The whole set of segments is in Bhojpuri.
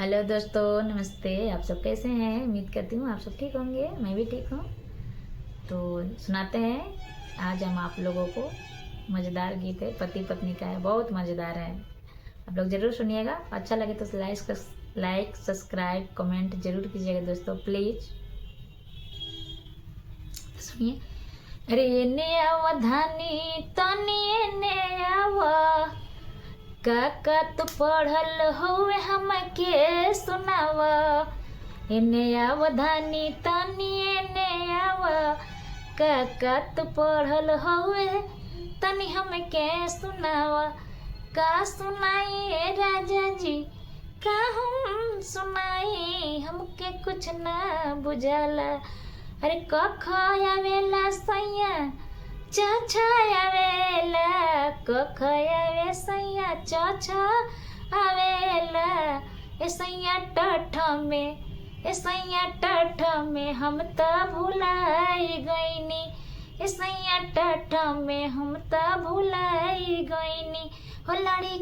हेलो दोस्तों, नमस्ते। आप सब कैसे हैं? उम्मीद करती हूँ आप सब ठीक होंगे। मैं भी ठीक हूँ। तो सुनाते हैं आज हम आप लोगों को मज़ेदार गीत है, पति पत्नी का है, बहुत मज़ेदार है। आप लोग ज़रूर सुनिएगा। अच्छा लगे तो लाइक सब्सक्राइब कमेंट ज़रूर कीजिएगा दोस्तों, प्लीज़। सुनिए। अरे एने अवधानी तनी एने आवा, काका तो पढ़ल हुए हमके सुनावा। एने आवधानी तनी एने आवा, काका तो पढ़ल हुए तनी हमके सुनावा। का सुनाई राजा जी, का हम सुनाई, हमके कुछ ना बुझाला। अरे कख आवेला सैया चाचा आवेला, कख आवे सैया चाचा आवेला। ए सैया टठ में हम त भुलाई गईनी। ए सैया टठ में हम त भुलाई गईनी। हो लड़ी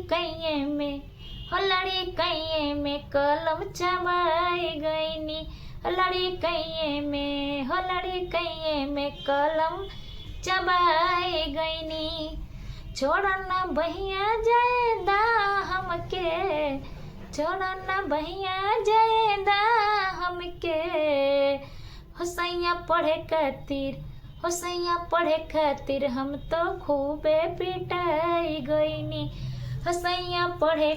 कइये में कलम चबाई गईनी। लड़ी कइये में कलम चबाई गईनी। छोड़ना बहिया जाएदा हमके, छोड़ना बहिया जाएदा हमके। होसैया पढ़े खातिर हम तो खूबे पिटाई गईनी। होसैया पढ़े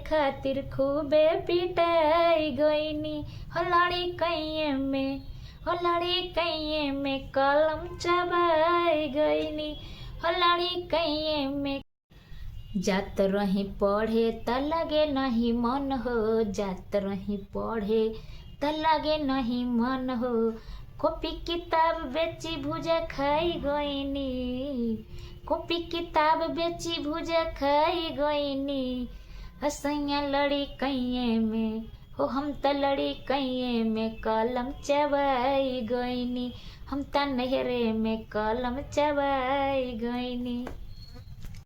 खातिर खूबे पिटाई गईनी। हो लड़ी कइये में कलम चबाई गईनी। हो लड़ी कइये में जात रही पढ़े त लगे नहीं मन हो, जात रही पढ़े त लगे नहीं मन हो। कॉपी किताब बेची भुजा खाई गईनी, कॉपी किताब बेची भुजा खाई गईनी। हसैया लड़ी कइये में, हो हम त लड़ी कइये में कलम चबाई गईनी। हम त नहरे में कलम चबाई गईनी।